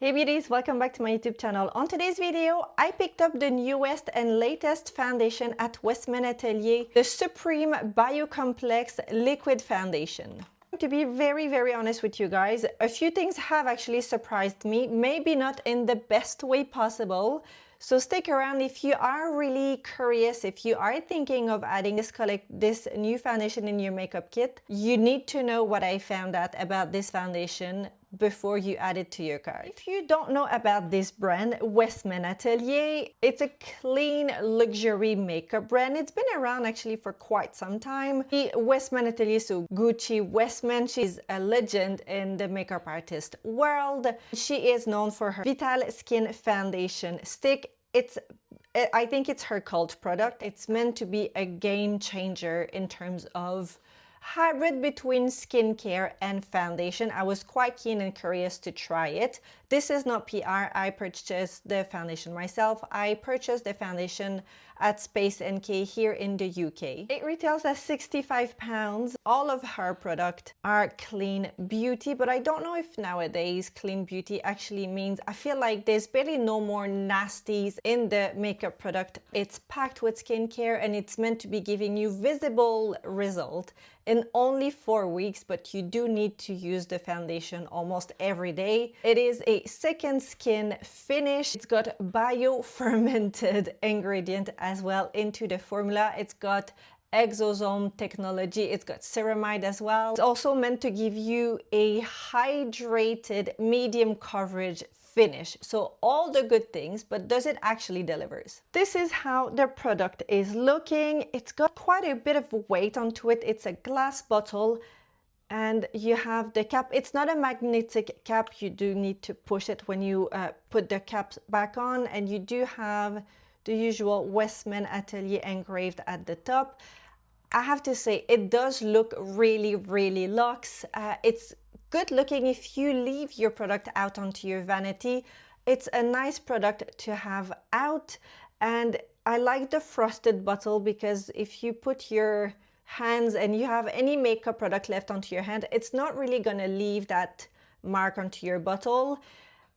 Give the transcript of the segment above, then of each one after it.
Hey beauties, welcome back to my YouTube channel. On today's video, I picked up the newest and latest foundation at Westman Atelier, the Supreme Bio Complex Liquid Foundation. To be very honest with you guys, a few things have actually surprised me, maybe not in the best way possible. So stick around if you are really curious, if you are thinking of adding this new foundation in your makeup kit, you need to know what I found out about this foundation before you add it to your cart. If you don't know about this brand, Westman Atelier, it's a clean luxury makeup brand. It's been around actually for quite some time. The Westman Atelier, so Gucci Westman, she's a legend in the makeup artist world. She is known for her Vital Skin Foundation Stick. I think it's her cult product. It's meant to be a game changer in terms of hybrid between skincare and foundation. I was quite keen and curious to try it. This is not PR. I purchased the foundation myself. I purchased the foundation at Space NK here in the UK. It retails at £65. All of her products are clean beauty, but I don't know if nowadays clean beauty actually means, I feel like there's barely no more nasties in the makeup product. It's packed with skincare and it's meant to be giving you visible result in only 4 weeks, but you do need to use the foundation almost every day. It is a second skin finish. It's got bio-fermented ingredient as well into the formula. It's got exosome technology. It's got ceramide as well. It's also meant to give you a hydrated medium coverage finish. So all the good things, but does it actually delivers? This is how the product is looking. It's got quite a bit of weight onto it. It's a glass bottle and you have the cap. It's not a magnetic cap. You do need to push it when you put the cap back on, and you do have the usual Westman Atelier engraved at the top. I have to say it does look really luxe. It's good looking if you leave your product out onto your vanity. It's a nice product to have out, and I like the frosted bottle because if you put your hands and you have any makeup product left onto your hand, it's not really gonna leave that mark onto your bottle.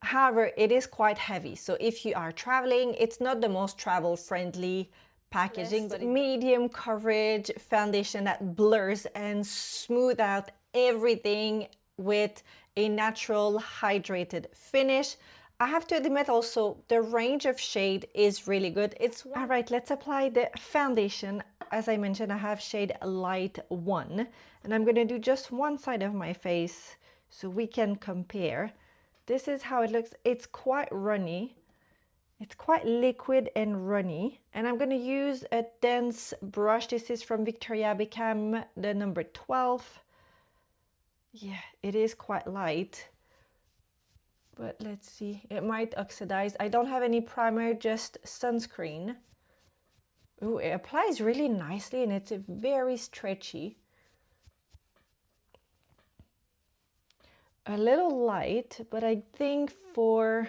However, it is quite heavy, so if you are traveling, it's not the most travel friendly packaging, but medium coverage foundation that blurs and smooth out everything with a natural hydrated finish. I have to admit also the range of shade is really good. All right, let's apply the foundation. As I mentioned, I have shade light 1, and I'm going to do just one side of my face so we can compare. This is how it looks. It's quite runny. It's quite liquid and runny, and I'm going to use a dense brush. This is from Victoria Beckham, the number 12. Yeah, it is quite light, but let's see. It might oxidize. I don't have any primer, just sunscreen. Ooh, it applies really nicely and it's very stretchy. A little light, but I think for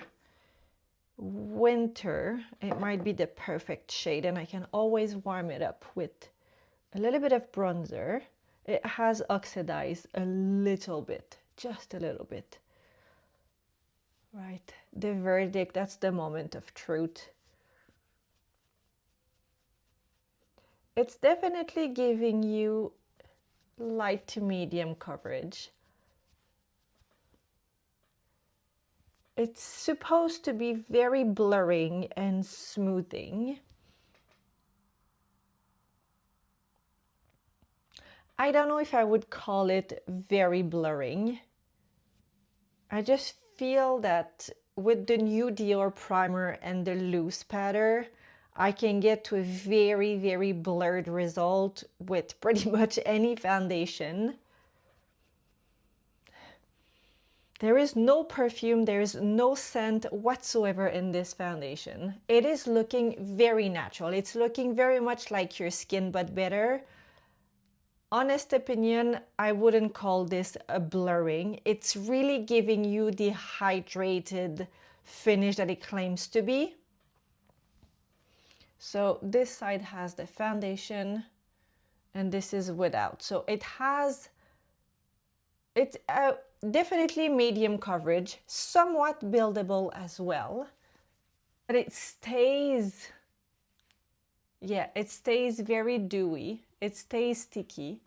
winter it might be the perfect shade, and I can always warm it up with a little bit of bronzer. It has oxidized a little bit, just a little bit. Right, the verdict, that's the moment of truth. It's definitely giving you light to medium coverage. It's supposed to be very blurring and smoothing. I don't know if I would call it very blurring. I just feel that with the new Dior primer and the loose powder, I can get to a very blurred result with pretty much any foundation. There is no perfume, there is no scent whatsoever in this foundation. It is looking very natural. It's looking very much like your skin, but better. Honest opinion, I wouldn't call this a blurring. It's really giving you the hydrated finish that it claims to be. So this side has the foundation and this is without. So it has, definitely medium coverage, somewhat buildable as well, but it stays, yeah, it stays very dewy, it stays sticky.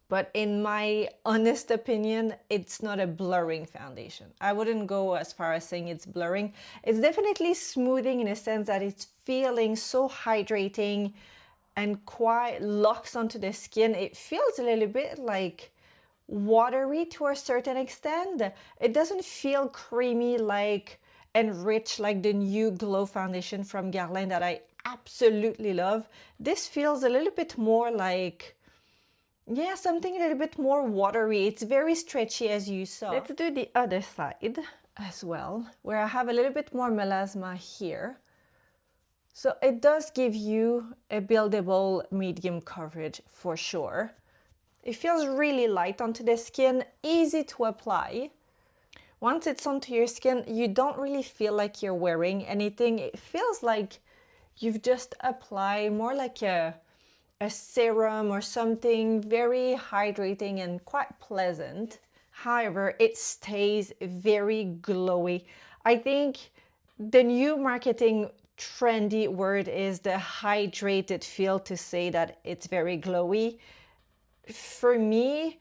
But in my honest opinion, it's not a blurring foundation. I wouldn't go as far as saying it's blurring. It's definitely smoothing in a sense that it's feeling so hydrating and quite locks onto the skin. It feels a little bit like watery to a certain extent. It doesn't feel creamy like and rich like the new Glow foundation from Guerlain that I absolutely love. This feels a little bit more like, yeah, something a little bit more watery. It's very stretchy, as you saw. Let's do the other side as well, where I have a little bit more melasma here. So it does give you a buildable medium coverage for sure. It feels really light onto the skin, easy to apply. Once it's onto your skin, you don't really feel like you're wearing anything. It feels like you've just applied more like a serum or something very hydrating and quite pleasant. However, it stays very glowy. I think the new marketing trendy word is the hydrated feel to say that it's very glowy. For me,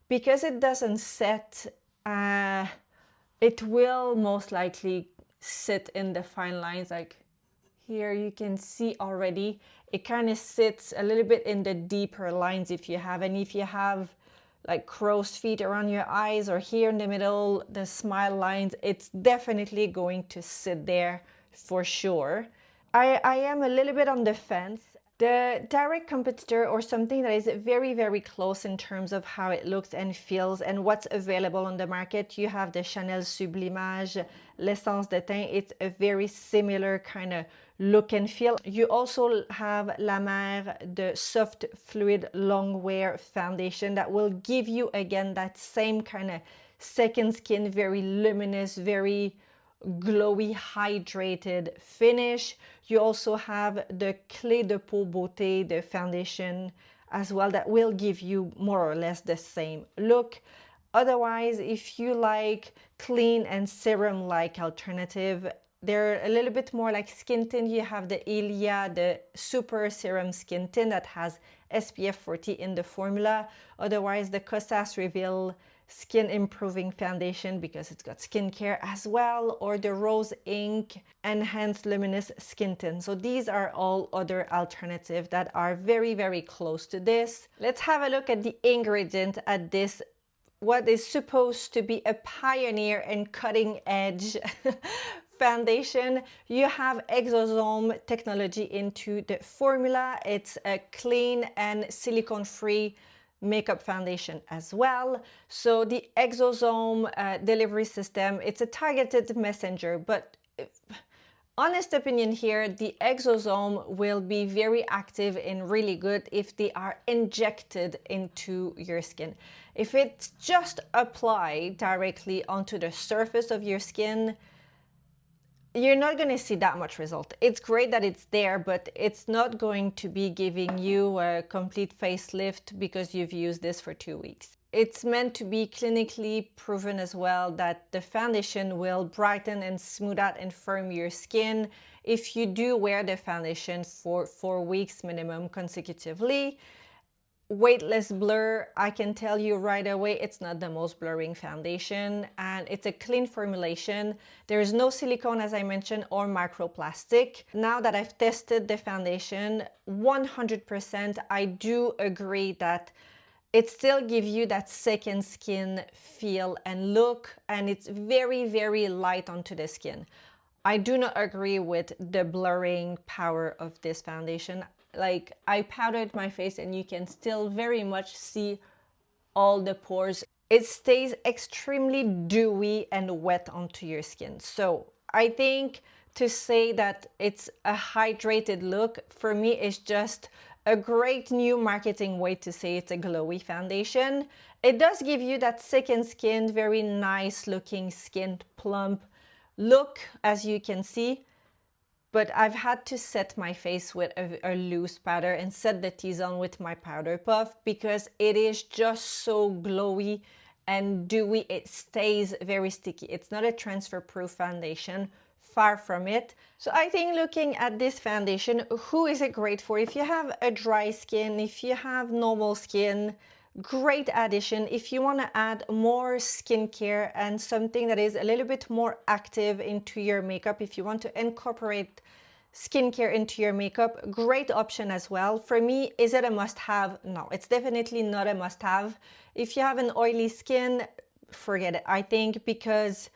because it doesn't set, it will most likely sit in the fine lines. Like here you can see already, it kind of sits a little bit in the deeper lines if you have, and if you have like crow's feet around your eyes or here in the middle, the smile lines, it's definitely going to sit there for sure. I am a little bit on the fence. The direct competitor, or something that is very, very close in terms of how it looks and feels and what's available on the market, you have the Chanel Sublimage, l'Essence de Teint. It's a very similar kind of look and feel. You also have La Mer, the Soft Fluid Long Wear Foundation that will give you again that same kind of second skin, very luminous, very glowy, hydrated finish. You also have the Clé de Peau Beauté, the foundation as well, that will give you more or less the same look. Otherwise, if you like clean and serum-like alternative, they're a little bit more like skin tint. You have the Ilia, the Super Serum Skin Tint that has SPF 40 in the formula. Otherwise, the Cosas Reveal Skin Improving Foundation, because it's got skincare as well, or the Rose Ink Enhanced Luminous Skin Tint. So these are all other alternatives that are very, very close to this. Let's have a look at the ingredient at this, what is supposed to be a pioneer and cutting edge foundation. You have exosome technology into the formula. It's a clean and silicone-free makeup foundation as well. So the exosome delivery system, it's a targeted messenger, but honest opinion here, the exosome will be very active and really good if they are injected into your skin. If it's just applied directly onto the surface of your skin, you're not going to see that much result. It's great that it's there, but it's not going to be giving you a complete facelift because you've used this for 2 weeks. It's meant to be clinically proven as well that the foundation will brighten and smooth out and firm your skin if you do wear the foundation for 4 weeks minimum consecutively. Weightless blur, I can tell you right away, it's not the most blurring foundation, and it's a clean formulation. There is no silicone, as I mentioned, or microplastic. Now that I've tested the foundation 100%, I do agree that it still gives you that second skin feel and look, and it's very, very light onto the skin. I do not agree with the blurring power of this foundation. Like, I powdered my face and you can still very much see all the pores. It stays extremely dewy and wet onto your skin. So I think to say that it's a hydrated look, for me, is just a great new marketing way to say it's a glowy foundation. It does give you that second skin, very nice looking skin, plump look, as you can see. But I've had to set my face with a loose powder and set the T-zone with my powder puff because it is just so glowy and dewy. It stays very sticky. It's not a transfer proof foundation, far from it. So I think looking at this foundation, who is it great for? If you have a dry skin, if you have normal skin, great addition. If you want to add more skincare and something that is a little bit more active into your makeup, if you want to incorporate skincare into your makeup, great option as well. For me, is it a must-have? No, it's definitely not a must-have. If you have an oily skin, forget it. I think because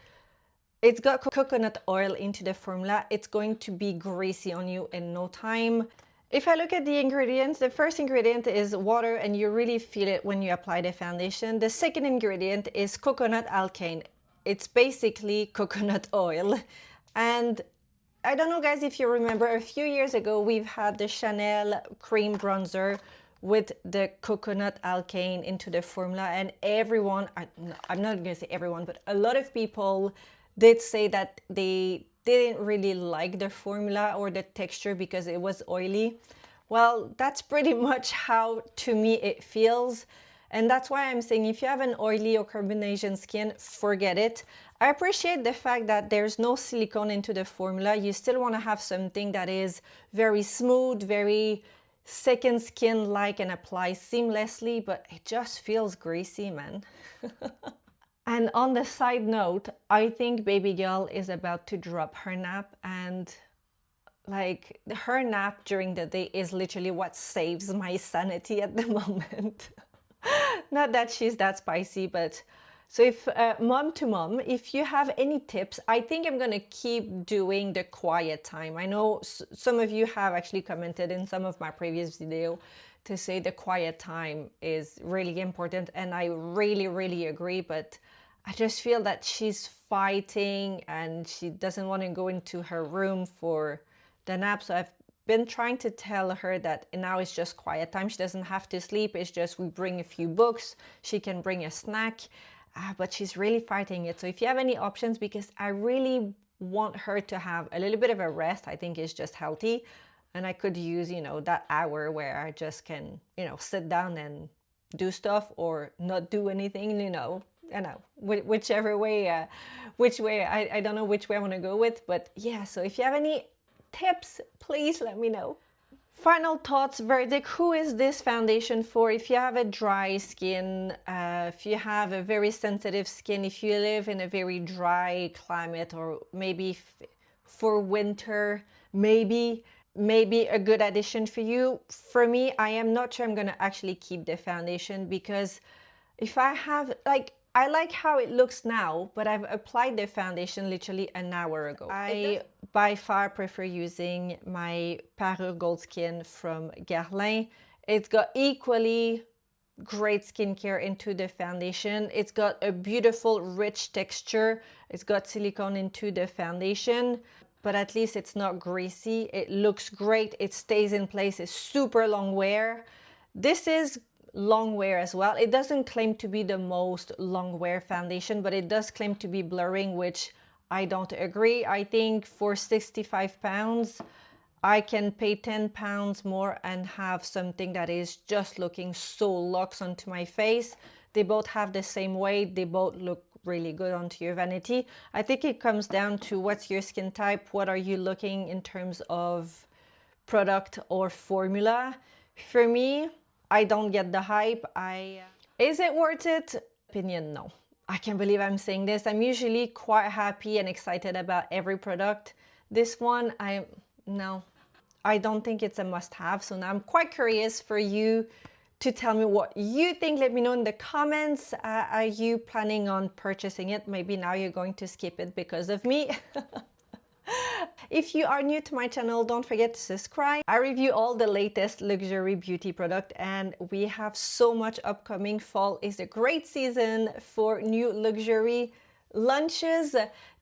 it's got coconut oil into the formula, it's going to be greasy on you in no time. If I look at the ingredients, the first ingredient is water, and you really feel it when you apply the foundation. The second ingredient is coconut alkane. It's basically coconut oil. And I don't know, guys, if you remember, a few years ago, we've had the Chanel cream bronzer with the coconut alkane into the formula, and everyone, I'm not gonna say everyone, but a lot of people did say that they didn't really like the formula or the texture because it was oily. Well, that's pretty much how, to me, it feels. And that's why I'm saying if you have an oily or combination skin, forget it. I appreciate the fact that there's no silicone into the formula. You still want to have something that is very smooth, very second skin-like and applies seamlessly, but it just feels greasy, man. And on the side note, I think baby girl is about to drop her nap, and like her nap during the day is literally what saves my sanity at the moment. Not that she's that spicy, but so if mom to mom, if you have any tips, I think I'm gonna keep doing the quiet time. I know some of you have actually commented in some of my previous video to say the quiet time is really important, and I really agree, but I just feel that she's fighting and she doesn't want to go into her room for the nap. So I've been trying to tell her that now it's just quiet time. She doesn't have to sleep. It's just we bring a few books. She can bring a snack, but she's really fighting it. So if you have any options, because I really want her to have a little bit of a rest, I think it's just healthy. And I could use, you know, that hour where I just can, you know, sit down and do stuff or not do anything, you know. I know, whichever way, I don't know which way I want to go with, but yeah, so if you have any tips, please let me know. Final thoughts, verdict, who is this foundation for? If you have a dry skin, if you have a very sensitive skin, if you live in a very dry climate, or maybe for winter, maybe a good addition for you. For me, I am not sure I'm gonna actually keep the foundation, because if I have, like, I like how it looks now, but I've applied the foundation literally an hour ago. I by far prefer using my Parure Gold Skin from Guerlain. It's got equally great skincare into the foundation. It's got a beautiful rich texture. It's got silicone into the foundation, but at least it's not greasy. It looks great. It stays in place. It's super long wear. This is long wear as well. It doesn't claim to be the most long wear foundation, but it does claim to be blurring, which I don't agree. I think for 65 pounds, I can pay 10 pounds more and have something that is just looking so luxe onto my face. They both have the same weight. They both look really good onto your vanity. I think it comes down to what's your skin type, what are you looking in terms of product or formula. For me, I don't get the hype. Is it worth it? Opinion, no. I can't believe I'm saying this. I'm usually quite happy and excited about every product. This one, no, I don't think it's a must-have. So now I'm quite curious for you to tell me what you think. Let me know in the comments. Are you planning on purchasing it? Maybe now you're going to skip it because of me. If you are new to my channel, don't forget to subscribe. I review all the latest luxury beauty product, and we have so much upcoming. Fall is a great season for new luxury launches.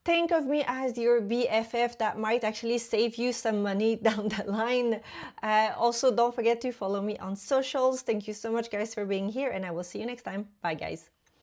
Think of me as your BFF that might actually save you some money down the line. Also, don't forget to follow me on socials. Thank you so much, guys, for being here, and I will see you next time. Bye, guys.